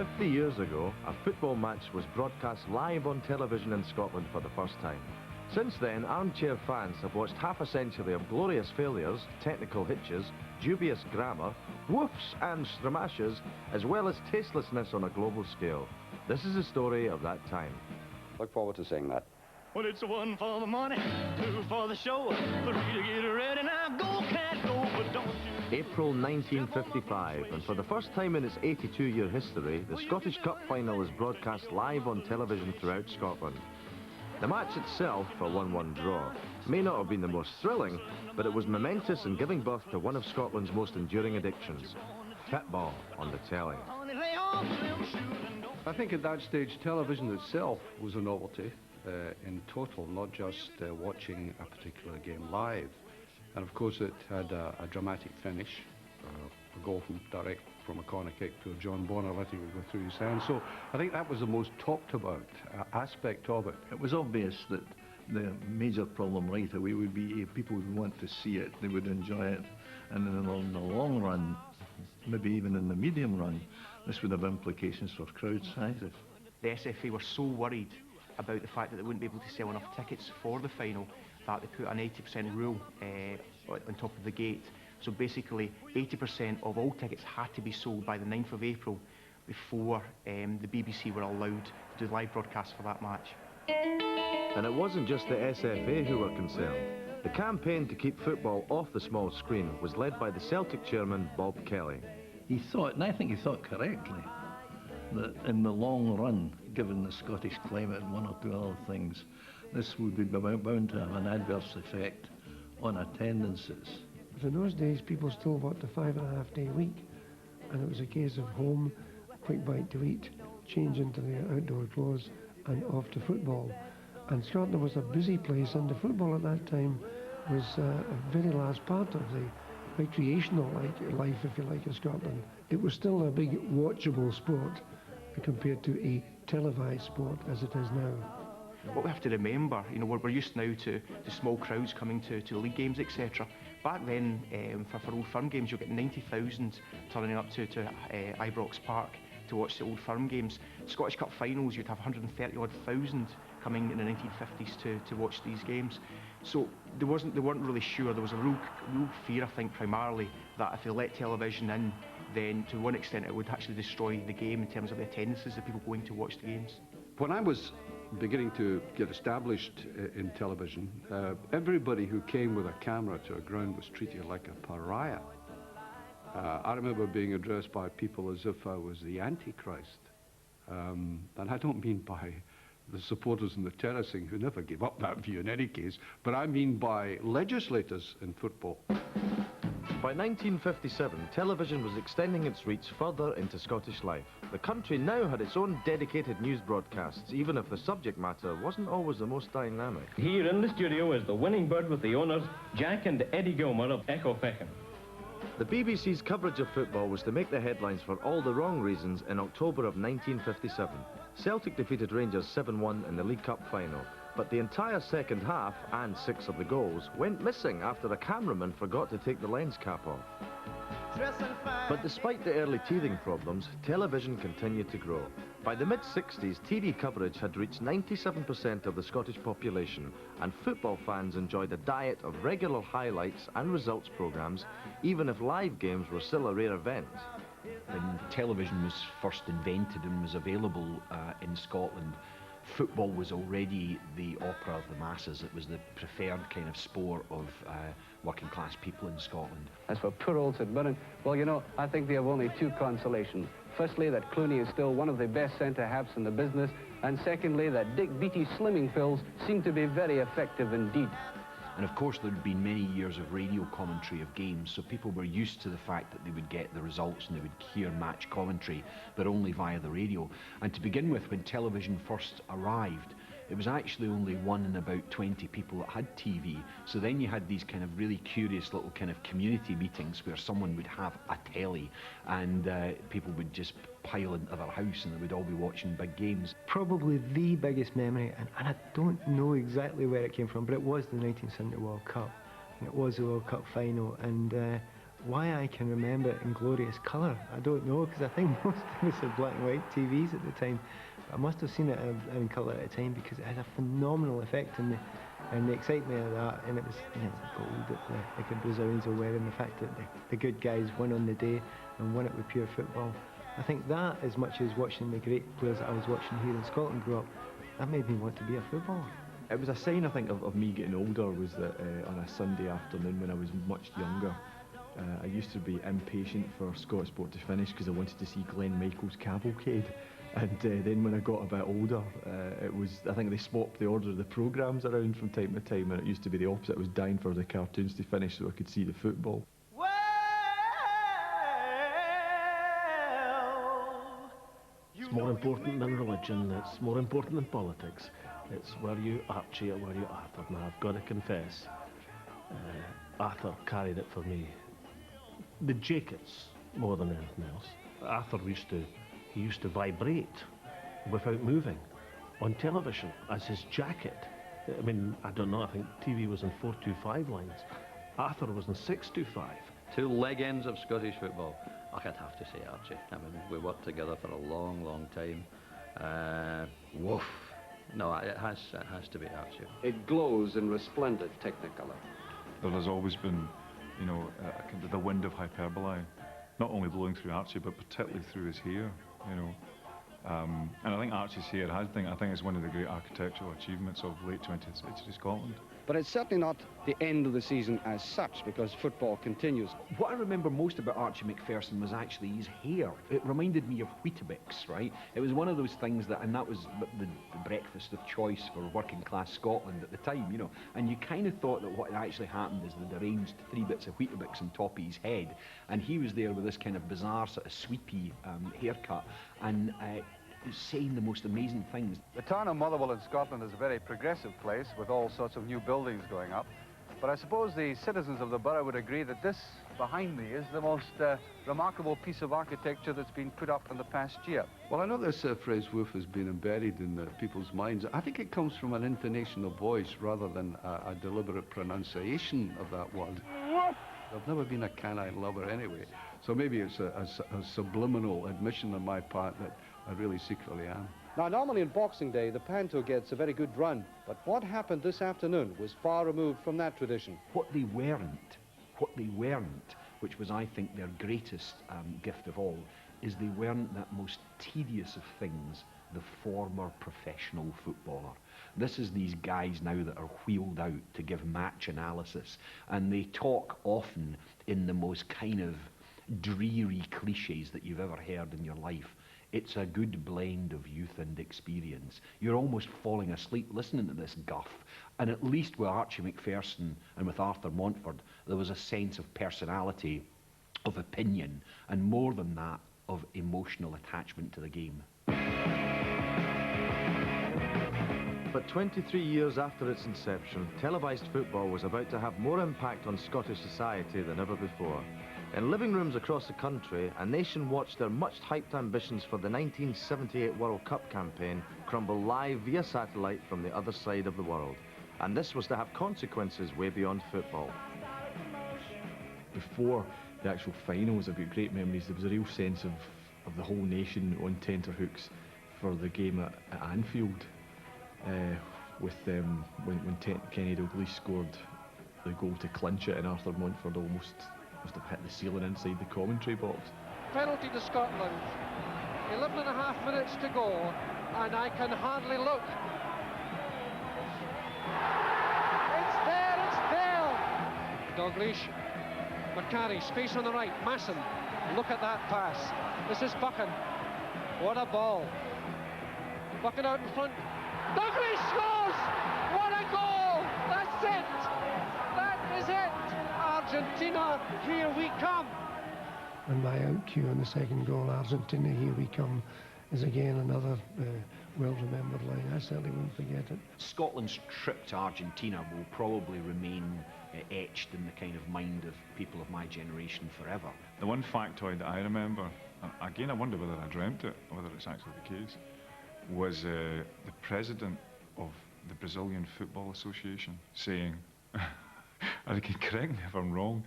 50 years ago, a football match was broadcast live on television in Scotland for the first time. Since then, armchair fans have watched half a century of glorious failures, technical hitches, dubious grammar, woofs and stramashes, as well as tastelessness on a global scale. This is the story of that time. Look forward to seeing that. Well, it's one for the money, two for the show, three to get ready. Now go, cat, go, but don't you... April 1955, and for the first time in its 82-year history, the Scottish Cup final is broadcast live on television throughout Scotland. The match itself, a 1-1 draw, may not have been the most thrilling, but it was momentous in giving birth to one of Scotland's most enduring addictions, football on the telly. I think at that stage, television itself was a novelty in total, not just watching a particular game live. And of course, it had a dramatic finish, a goal direct from a corner kick to a John Bonner letting it go through his hands. So I think that was the most talked about aspect of it. It was obvious that the major problem right away would be people would want to see it, they would enjoy it, and in the long run, maybe even in the medium run, this would have implications for crowd sizes. The SFA were so worried about the fact that they wouldn't be able to sell enough tickets for the final that they put an 80% rule on top of the gate. So basically 80% of all tickets had to be sold by the 9th of April before the BBC were allowed to do live broadcasts for that match. And it wasn't just the SFA who were concerned. The campaign to keep football off the small screen was led by the Celtic chairman, Bob Kelly. He thought, and I think he thought correctly, that in the long run, given the Scottish climate and one or two other things, this would be bound to have an adverse effect on attendances. In those days, people still worked a 5.5-day week, and it was a case of home, quick bite to eat, change into the outdoor clothes, and off to football. And Scotland was a busy place, and the football at that time was a very large part of the recreational life, if you like, in Scotland. It was still a big watchable sport compared to a televised sport as it is now. What we have to remember, you know, we're used now to small crowds coming to league games, etc. Back then, for Old Firm games, you'll get 90,000 turning up to Ibrox Park to watch the Old Firm games. Scottish Cup finals, you'd have 130-odd thousand coming in the 1950s to watch these games. So they weren't really sure. There was a real fear, I think, primarily, that if they let television in, then to one extent it would actually destroy the game in terms of the attendances of people going to watch the games. When I was beginning to get established in television, everybody who came with a camera to a ground was treated like a pariah. I remember being addressed by people as if I was the Antichrist. And I don't mean by the supporters in the terracing, who never gave up that view in any case, but I mean by legislators in football. By 1957, television was extending its reach further into Scottish life. The country now had its own dedicated news broadcasts, even if the subject matter wasn't always the most dynamic. Here in the studio is the winning bird with the owners, Jack and Eddie Gilmer of Echo Feckham. The BBC's coverage of football was to make the headlines for all the wrong reasons in October of 1957. Celtic defeated Rangers 7-1 in the League Cup final, but the entire second half, and 6 of the goals, went missing after a cameraman forgot to take the lens cap off. But despite the early teething problems, television continued to grow. By the mid-60s, TV coverage had reached 97% of the Scottish population, and football fans enjoyed a diet of regular highlights and results programmes, even if live games were still a rare event. When television was first invented and was available in Scotland, football was already the opera of the masses. It was the preferred kind of sport of working class people in Scotland. As for poor old St Mirren, well, you know, I think they have only 2 consolations. Firstly, that Clooney is still one of the best centre-halves in the business, and secondly, that Dick Beattie's slimming pills seem to be very effective indeed. And of course, there had been many years of radio commentary of games, so people were used to the fact that they would get the results and they would hear match commentary, but only via the radio. And to begin with, when television first arrived, it was actually only 1 in about 20 people that had TV. So then you had these kind of really curious little kind of community meetings where someone would have a telly and people would just pile into their house and they would all be watching big games. Probably the biggest memory, and I don't know exactly where it came from, but it was the 1970 World Cup. And it was the World Cup final, and why I can remember it in glorious colour, I don't know, because I think most of us had black and white TVs at the time. But I must have seen it in colour at the time because it had a phenomenal effect on me. And the excitement of that, and it was, you know, gold that the Brazilians were wearing, the fact that the good guys won on the day and won it with pure football. I think that, as much as watching the great players that I was watching here in Scotland grow up, that made me want to be a footballer. It was a sign, I think, of me getting older, was that on a Sunday afternoon when I was much younger, I used to be impatient for Scottish Sport to finish because I wanted to see Glenn Michael's cavalcade. And then when I got a bit older, I think they swapped the order of the programmes around from time to time, and it used to be the opposite. I was dying for the cartoons to finish so I could see the football. It's more important than religion, it's more important than politics. It's were you Archie or were you Arthur? Now I've got to confess, Arthur carried it for me. The jackets more than anything else. Arthur used to vibrate without moving on television as his jacket. I mean, I don't know, I think TV was in 425 lines. Arthur was in 625. Two legends of Scottish football. I'd have to say Archie. I mean, we worked together for a long, long time. Woof. No, it has to be Archie. It glows in resplendent technicolor. There has always been, you know, the wind of hyperbole, not only blowing through Archie, but particularly through his hair, you know. And I think Archie's hair, I think it's one of the great architectural achievements of late 20th century Scotland. But it's certainly not the end of the season as such, because football continues. What I remember most about Archie Macpherson was actually his hair. It reminded me of Weetabix, right? It was one of those things that, and that was the breakfast of choice for working class Scotland at the time, you know. And you kind of thought that what had actually happened is they'd arranged 3 bits of Weetabix on top of his head, and he was there with this kind of bizarre sort of sweepy haircut, and saying the most amazing things. The town of Motherwell in Scotland is a very progressive place with all sorts of new buildings going up. But I suppose the citizens of the borough would agree that this behind me is the most remarkable piece of architecture that's been put up in the past year. Well, I know this phrase woof has been embedded in people's minds. I think it comes from an intonation of voice rather than a deliberate pronunciation of that word. I've never been a canine lover anyway, so maybe it's a subliminal admission on my part that I really secretly am. Now, normally on Boxing Day, the Panto gets a very good run, but what happened this afternoon was far removed from that tradition. What they weren't, which was, I think, their greatest gift of all, is they weren't that most tedious of things, the former professional footballer. This is these guys now that are wheeled out to give match analysis, and they talk often in the most kind of dreary cliches that you've ever heard in your life. It's a good blend of youth and experience. You're almost falling asleep listening to this guff. And at least with Archie Macpherson and with Arthur Montford, there was a sense of personality, of opinion, and more than that, of emotional attachment to the game. But 23 years after its inception, televised football was about to have more impact on Scottish society than ever before. In living rooms across the country, a nation watched their much-hyped ambitions for the 1978 World Cup campaign crumble live via satellite from the other side of the world. And this was to have consequences way beyond football. Before the actual finals, I've got great memories. There was a real sense of the whole nation on tenterhooks for the game at Anfield. When Kenny Dalglish scored the goal to clinch it, and Arthur Montford almost must have hit the ceiling inside the commentary box. Penalty to Scotland. 11.5 minutes to go, and I can hardly look. It's there, Dalglish. McCarry, space on the right. Masson, look at that pass. This is Buchan. What a ball. Buchan out in front. Dalglish scores! What a goal! That's it! That is it! Argentina, here we come! And my out cue on the second goal, Argentina, here we come, is again another well-remembered line. I certainly won't forget it. Scotland's trip to Argentina will probably remain etched in the kind of mind of people of my generation forever. The one factoid that I remember, again I wonder whether I dreamt it, or whether it's actually the case, was the president of the Brazilian Football Association saying, and you can correct me if I'm wrong,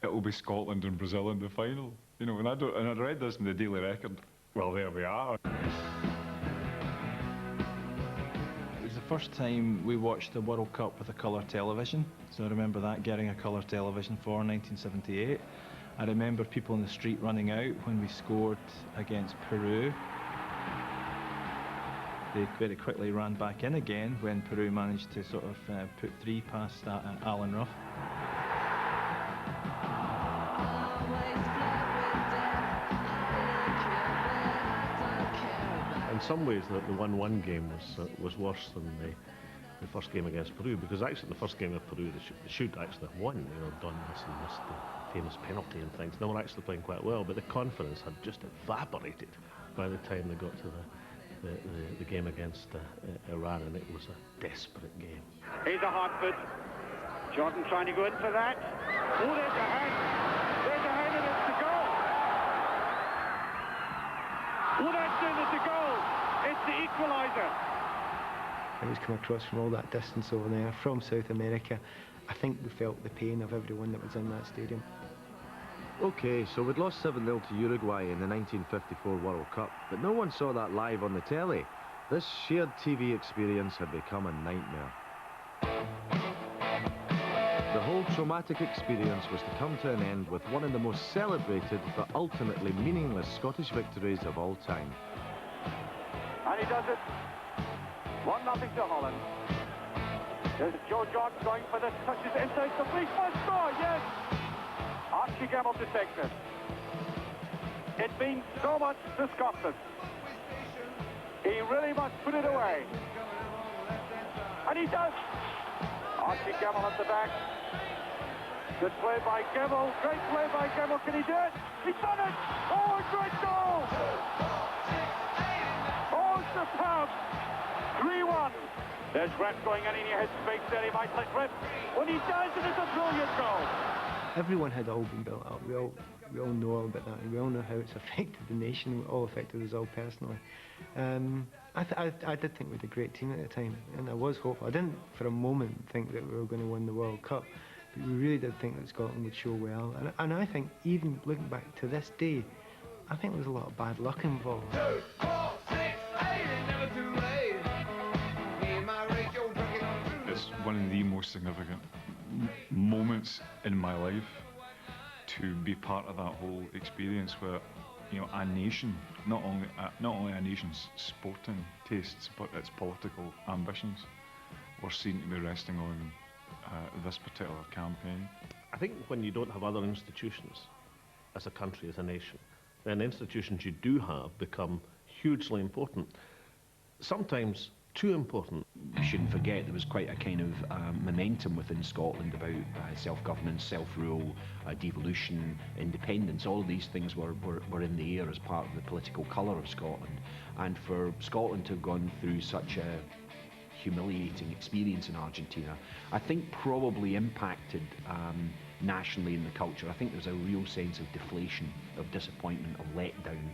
it'll be Scotland and Brazil in the final. You know, and I read this in the Daily Record. Well, there we are. It was the first time we watched the World Cup with a colour television, so I remember that, getting a colour television for 1978. I remember people in the street running out when we scored against Peru. They very quickly ran back in again when Peru managed to sort of put 3 past Alan Ruff. In some ways, the 1-1 game was worse than the first game against Peru, because actually the first game of Peru they should actually have won. You know, Don Mason missed the famous penalty and things. They were actually playing quite well, but the confidence had just evaporated by the time they got to the game against Iran, and it was a desperate game. Here's a Hartford. Jordan trying to go in for that. Oh, there's a hand. There's a hand, and it's the goal. Oh, that's in, it's the goal. It's the equaliser. It was come across from all that distance over there, from South America. I think we felt the pain of everyone that was in that stadium. OK, so we'd lost 7-0 to Uruguay in the 1954 World Cup, but no one saw that live on the telly. This shared TV experience had become a nightmare. The whole traumatic experience was to come to an end with one of the most celebrated but ultimately meaningless Scottish victories of all time. And he does it. 1-0 to Holland. There's Joe Jordan going for the touches inside the police. Must score, yes! Archie Gamble to take this. It means so much to Scotland. He really must put it away. And he does! Archie Gamble at the back. Good play by Gamble. Great play by Gamble. Can he do it? He's done it! Oh, great goal! Oh, superb! 3-1. There's Brett going in and he hits space there. He might let rip. When he does, it is a brilliant goal. Everyone had all been built up. We all know all about that, and we all know how it's affected the nation. It all affected us all personally. I did think we had a great team at the time, and I was hopeful. I didn't for a moment think that we were going to win the World Cup, but we really did think that Scotland would show well. And I think, even looking back to this day, I think there was a lot of bad luck involved. 2, 4, 6, 8, it's never too late. Me and my radio drinking on through. It's one of the most significant moments in my life to be part of that whole experience, where, you know, a nation, not only a nation's sporting tastes but its political ambitions were seen to be resting on this particular campaign. I think when you don't have other institutions as a country, as a nation, then the institutions you do have become hugely important. Sometimes too important. We shouldn't forget there was quite a kind of momentum within Scotland about self-governance, self-rule, devolution, independence. All of these things were in the air as part of the political colour of Scotland. And for Scotland to have gone through such a humiliating experience in Argentina, I think probably impacted nationally in the culture. I think there's a real sense of deflation, of disappointment, of letdown,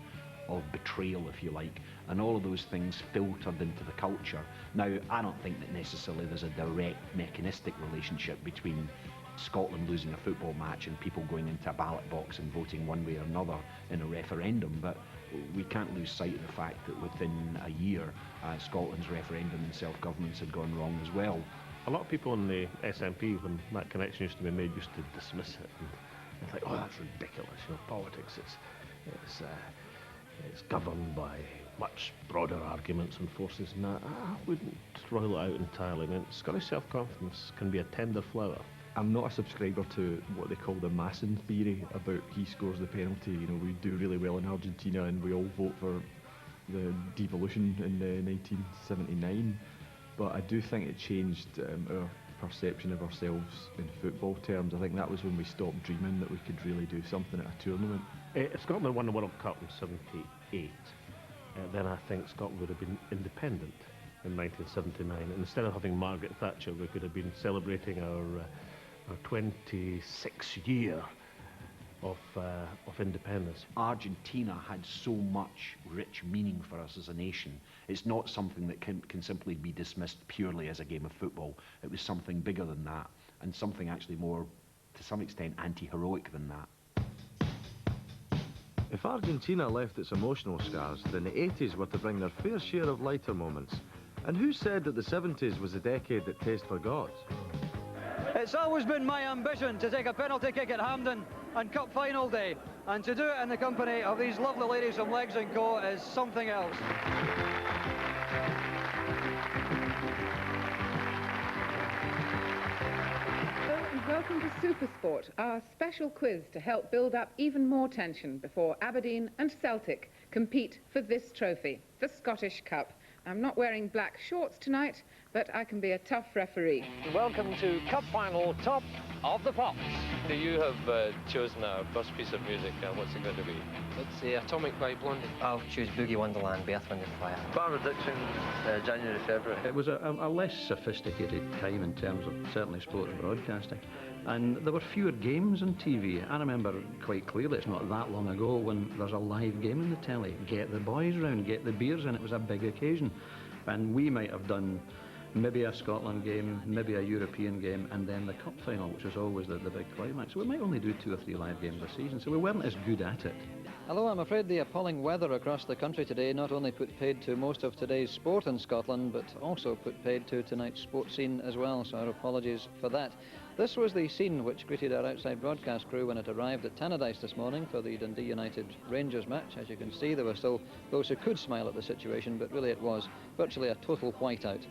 of betrayal, if you like, and all of those things filtered into the culture. Now, I don't think that necessarily there's a direct mechanistic relationship between Scotland losing a football match and people going into a ballot box and voting one way or another in a referendum, but we can't lose sight of the fact that within a year, Scotland's referendum and self-governance had gone wrong as well. A lot of people in the SNP, when that connection used to be made, used to dismiss it and think, oh, that's ridiculous, you know, politics, it's governed by much broader arguments and forces, and I wouldn't rule it out entirely. I mean, Scottish self-confidence can be a tender flower. I'm not a subscriber to what they call the Masson theory about he scores the penalty. You know, we do really well in Argentina and we all vote for the devolution in 1979, but I do think it changed our perception of ourselves in football terms. I think that was when we stopped dreaming that we could really do something at a tournament. If Scotland won the World Cup in '78, then I think Scotland would have been independent in 1979. And instead of having Margaret Thatcher, we could have been celebrating our 26th year of independence. Argentina had so much rich meaning for us as a nation. It's not something that can simply be dismissed purely as a game of football. It was something bigger than that, and something actually more to some extent, anti-heroic than that. If Argentina left its emotional scars, then the 80s were to bring their fair share of lighter moments. And who said that the 70s was the decade that taste forgot? It's always been my ambition to take a penalty kick at Hampden on Cup Final Day, and to do it in the company of these lovely ladies from Legs & Co is something else. Welcome to Supersport, our special quiz to help build up even more tension before Aberdeen and Celtic compete for this trophy, the Scottish Cup. I'm not wearing black shorts tonight, but I can be a tough referee. Welcome to Cup Final, Top of the Pops. You have chosen our first piece of music. What's it going to be? It's the Atomic by Blondie. I'll choose Boogie Wonderland, Earth, Wind and Fire. Bar Reduction, January, February. It was a less sophisticated time in terms of certainly sports broadcasting. And there were fewer games on TV. I remember quite clearly, it's not that long ago, when there's a live game on the telly. Get the boys round, get the beers in, it was a big occasion. And we might have done maybe a Scotland game, maybe a European game, and then the cup final, which is always the big climax. So we might only do 2 or 3 live games a season, so we weren't as good at it. Although I'm afraid the appalling weather across the country today not only put paid to most of today's sport in Scotland, but also put paid to tonight's sports scene as well, so our apologies for that. This was the scene which greeted our outside broadcast crew when it arrived at Tannadice this morning for the Dundee United Rangers match. As you can see, there were still those who could smile at the situation, but really it was virtually a total whiteout.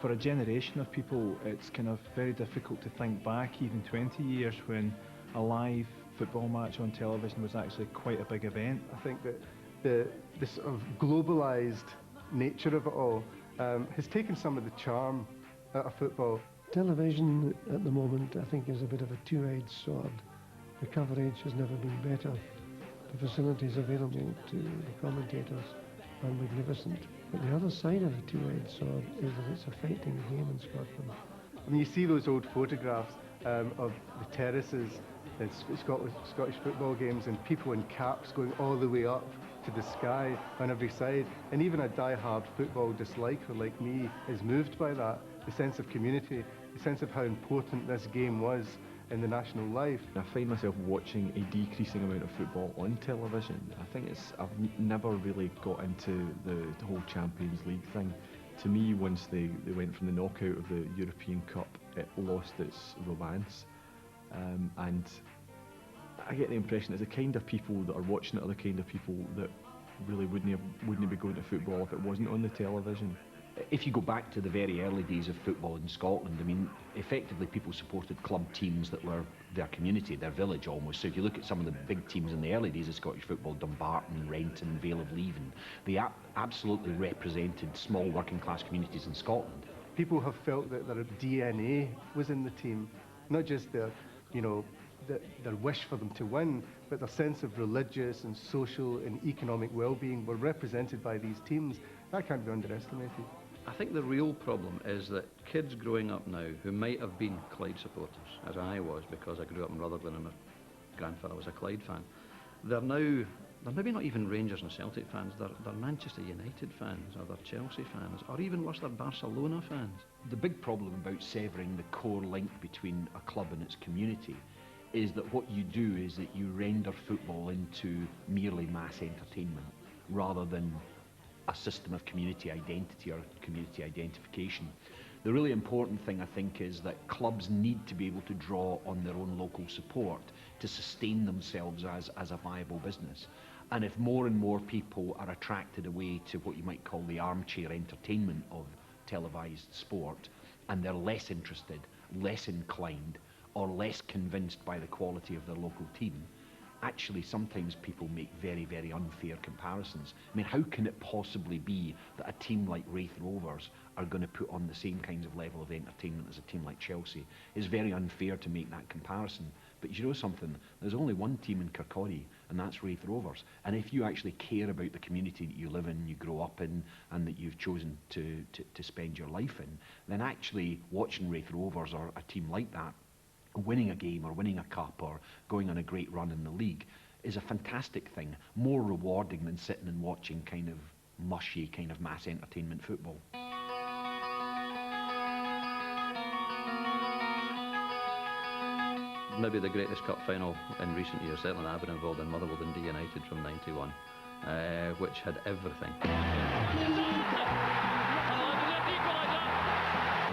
For a generation of people, it's kind of very difficult to think back even 20 years when a live football match on television was actually quite a big event. I think that the sort of globalised nature of it all has taken some of the charm out of football. Television at the moment, I think, is a bit of a two-edged sword. The coverage has never been better. The facilities available to the commentators are magnificent. But the other side of the two-edged sword is that it's affecting the game in Scotland. I mean, you see those old photographs of the terraces in Scottish football games and people in caps going all the way up to the sky on every side. And even a die-hard football disliker like me is moved by that. The sense of community, the sense of how important this game was in the national life. I find myself watching a decreasing amount of football on television. I think I've never really got into the whole Champions League thing. To me, once they went from the knockout of the European Cup, it lost its romance. And I get the impression that the kind of people that are watching it are the kind of people that really wouldn't be going to football if it wasn't on the television. If you go back to the very early days of football in Scotland, I mean, effectively people supported club teams that were their community, their village almost. So if you look at some of the big teams in the early days of Scottish football, Dumbarton, Renton, Vale of Leven, they absolutely represented small working class communities in Scotland. People have felt that their DNA was in the team, not just their wish for them to win, but their sense of religious and social and economic well-being were represented by these teams. That can't be underestimated. I think the real problem is that kids growing up now who might have been Clyde supporters, as I was because I grew up in Rutherglen and my grandfather was a Clyde fan, they're maybe not even Rangers and Celtic fans, they're Manchester United fans or they're Chelsea fans, or even worse, they're Barcelona fans. The big problem about severing the core link between a club and its community is that what you do is that you render football into merely mass entertainment rather than a system of community identity or community identification. The really important thing, I think, is that clubs need to be able to draw on their own local support to sustain themselves as a viable business. And if more and more people are attracted away to what you might call the armchair entertainment of televised sport, and they're less interested, less inclined, or less convinced by the quality of their local team, actually sometimes people make very, very unfair comparisons. I mean, how can it possibly be that a team like Raith Rovers are going to put on the same kinds of level of entertainment as a team like Chelsea? It's very unfair to make that comparison. But you know something, there's only one team in Kirkcaldy, and that's Raith Rovers. And if you actually care about the community that you live in, you grow up in, and that you've chosen to spend your life in, then actually watching Raith Rovers or a team like that winning a game or winning a cup or going on a great run in the league is a fantastic thing, more rewarding than sitting and watching kind of mushy, kind of mass entertainment football. maybe the greatest cup final in recent years, certainly that I've been involved in, Motherwell and United from '91, which had everything.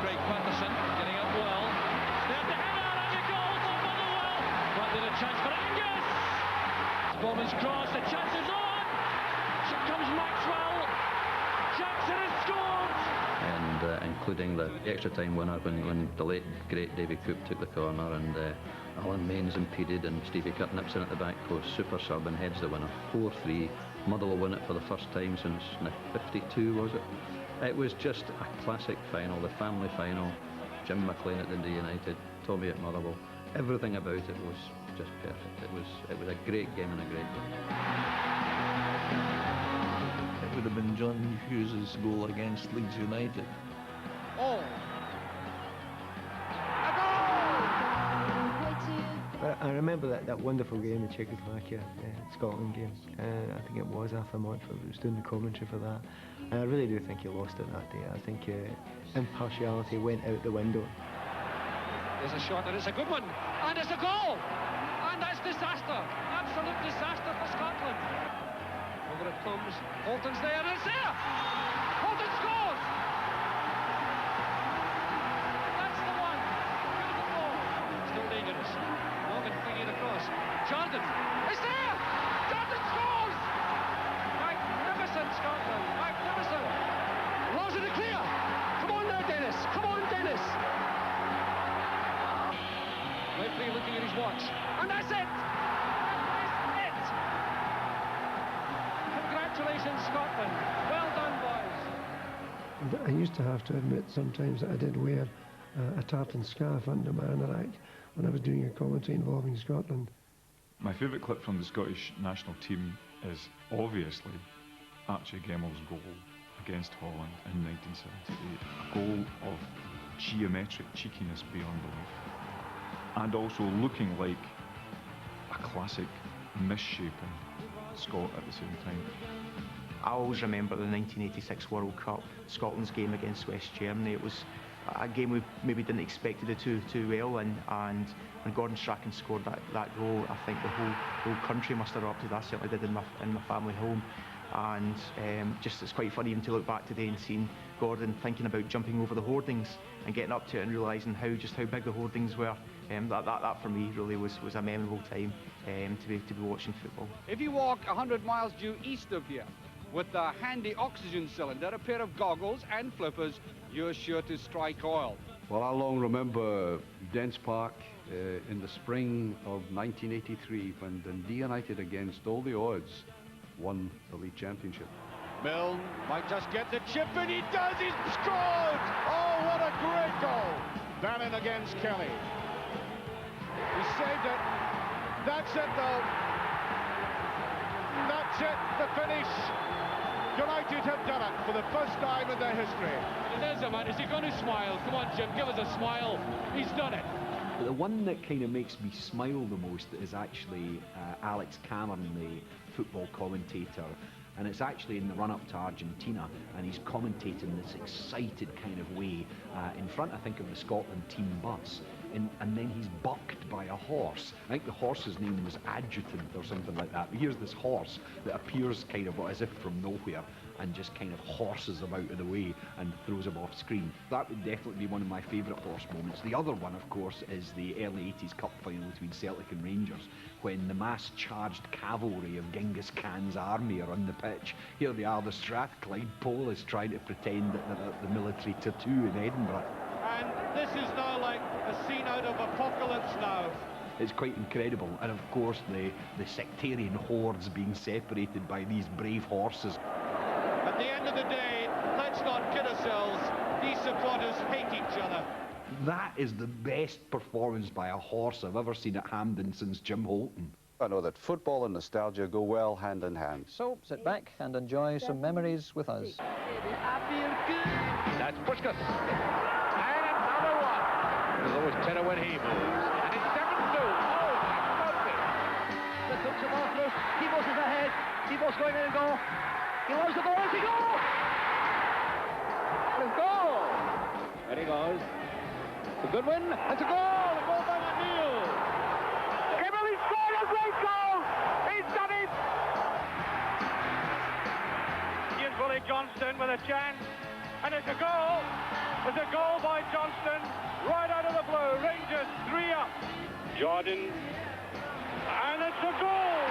Craig Patterson getting up well. There's the header and a goal for Motherwell. But there's a chance for Angus. Bowman's cross, the chance is on. Here comes Maxwell. Jackson has scored. And including the extra time winner when the late great Davy Coop took the corner, and Alan Mains impeded, and Stevie Cut nips in at the back post, super sub and heads the winner, 4-3. Motherwell win it for the first time since 52, was it? It was just a classic final, the family final. Jim McLean at Dundee United, Tommy at Motherwell. Everything about it was just perfect. It was a great game and a great game. It would have been John Hughes' goal against Leeds United. Oh! I remember that wonderful game, the Czechoslovakia Scotland game. I think it was Arthur Montfort who was doing the commentary for that. And I really do think he lost it that day. I think impartiality went out the window. There's a shot and it's a good one. And it's a goal! And that's disaster. Absolute disaster for Scotland. Over it comes. Holton's there and it's there! Holton scores! That's the one. Beautiful goal. Still dangerous. Morgan feeding it across. Jordan. It's there! Jordan scores! Magnificent Scotland. Magnificent. Allows it to clear. Come on now, Dennis. Come on, Dennis. Referee looking at his watch. And that's it! That is it! Congratulations, Scotland. Well done, boys. I used to have to admit sometimes that I did wear a tartan scarf under my anorak when I was doing a commentary involving Scotland. My favourite clip from the Scottish national team is obviously Archie Gemmell's goal against Holland in 1978. A goal of geometric cheekiness beyond belief, and also looking like a classic misshapen Scot at the same time. I always remember the 1986 World Cup, Scotland's game against West Germany. It was a game we maybe didn't expect to do too well, and when Gordon Strachan scored that goal, I think the whole country must have erupted. I certainly did in my family home, and just it's quite funny even to look back today and seeing Gordon thinking about jumping over the hoardings and getting up to it and realising how big the hoardings were. That for me really was a memorable time to be watching football. If you walk 100 miles due east of here with a handy oxygen cylinder, a pair of goggles and flippers, you're sure to strike oil. Well, I long remember Dens Park in the spring of 1983 when Dundee United, against all the odds, won the league championship. Milne might just get the chip, and he does. He's scored! Oh, what a great goal! Bannon against Kelly. He saved it. That's it, though. That's it, the finish. United have done it for the first time in their history. It is a man. Is he going to smile? Come on, Jim, give us a smile. He's done it. But the one that kind of makes me smile the most is actually Alex Cameron, the football commentator. And it's actually in the run-up to Argentina, and he's commentating this excited kind of way in front, I think, of the Scotland team bus. And then he's bucked by a horse. I think the horse's name was Adjutant or something like that. But here's this horse that appears kind of as if from nowhere and just kind of horses him out of the way and throws him off screen. That would definitely be one of my favourite horse moments. The other one, of course, is the early 80s cup final between Celtic and Rangers, when the mass-charged cavalry of Genghis Khan's army are on the pitch. Here they are, the Strathclyde Pole is trying to pretend that they're at the military tattoo in Edinburgh. And this is now like a scene out of Apocalypse Now. It's quite incredible, and of course the sectarian hordes being separated by these brave horses. At the end of the day, let's not kid ourselves. These supporters hate each other. That is the best performance by a horse I've ever seen at Hampden since Jim Holton. I know that football and nostalgia go well hand in hand. So sit back and enjoy some memories with us. I feel good. That's Puskas. And another one. There's always tenor when he moves. And it's 7-2. Oh, my goodness. The touch of Arthur. Tibos is ahead. Tibos going in and goal. He loves the ball. It's a goal. It's a goal. There he goes. It's a good win. It's a goal. A goal by McNeil. a great goal! He's done it! Here's Willie Johnston with a chance, and it's a goal! It's a goal by Johnston, right out of the blue. Rangers 3 up. Jordan, and it's a goal!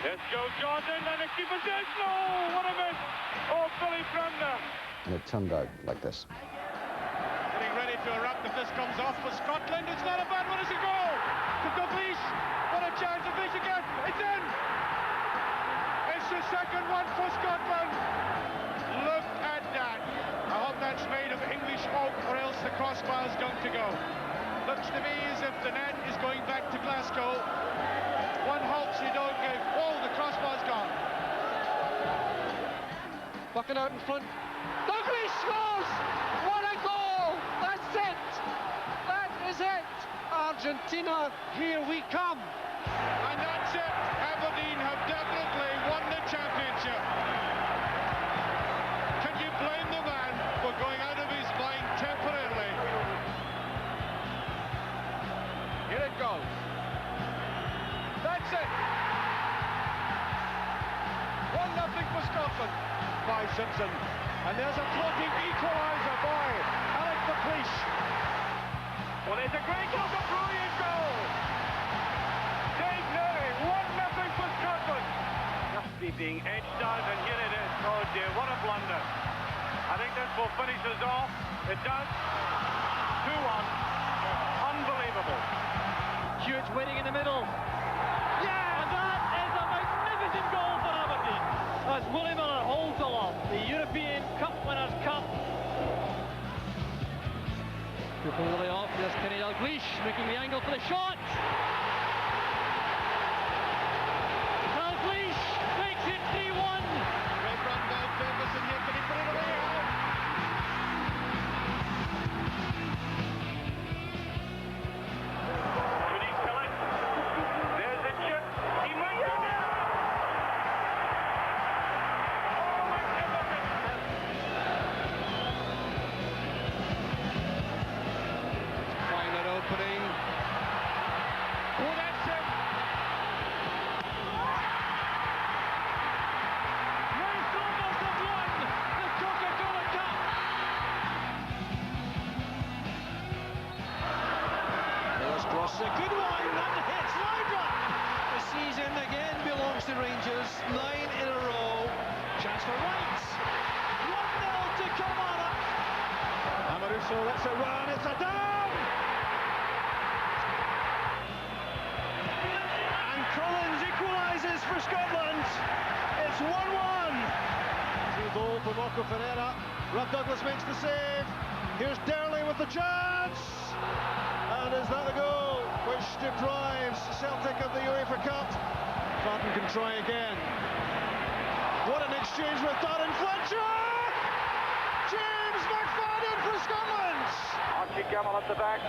Let's go Jordan, and the keeper says no! What a miss! Oh, Billy Bremner! And it turned out like this. Getting ready to erupt if this comes off for Scotland. It's not a bad one, it's a goal! To Dalglish, what a chance, Dalglish again! It's in! It's the second one for Scotland! Look at that! I hope that's made of English oak, or else the crossbar's going to go. Looks to me as if the net is going back to Glasgow. One hopes they don't get... Oh, the crossbar's gone. Bucking out in front. Dalglish scores! What a goal! That's it! That is it! Argentina, here we come! And that's it! Aberdeen have definitely won the championship. Can you blame the man for going out of his mind temporarily? Here it goes. That's it! 1-0 for Scotland by Simpson. And there's a floating equaliser by Alec McLeish. Well, there's a great goal, a brilliant goal! Dave Neary, 1-0 for Scotland. Just being edged out, and here it is. Oh dear, what a blunder. I think this will finish us off. It does. 2-1. Unbelievable. Hewitt waiting in the middle. Yeah, and that is a magnificent goal for Aberdeen. As Willie Miller holds aloft the European Cup Winners' Cup. Triple Willie off, there's Kenny Dalglish making the angle for the shot. Dalglish makes it 3-1. Great run by Ferguson here, can he put it away? Could he kill it? There's a chip. He might do it. Oh, magnificent. Find that opening. Oh, that's it. Ray Columbus have won the Coca-Cola Cup. Miller's cross, a good one, and hits Laudrup. The season again belongs to Rangers, 9 in a row. Chance for Wright. 1-0 to Kilmarnock. Amoruso lets it run, it's a down! And Collins equalises for Scotland. It's 1-1. Through goal for Marco Ferreira. Rob Douglas makes the save. Here's Derley with the chance. And is that the goal which deprives Celtic of the UEFA Cup? Barton can try again. What an exchange with Darren Fletcher! James McFadden for Scotland! Archie Gemmill at the back.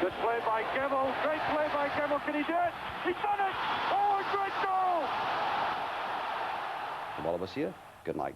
Good play by Gemmill. Great play by Gemmill. Can he do it? He's done it! Oh, a great goal! From all of us here, good night.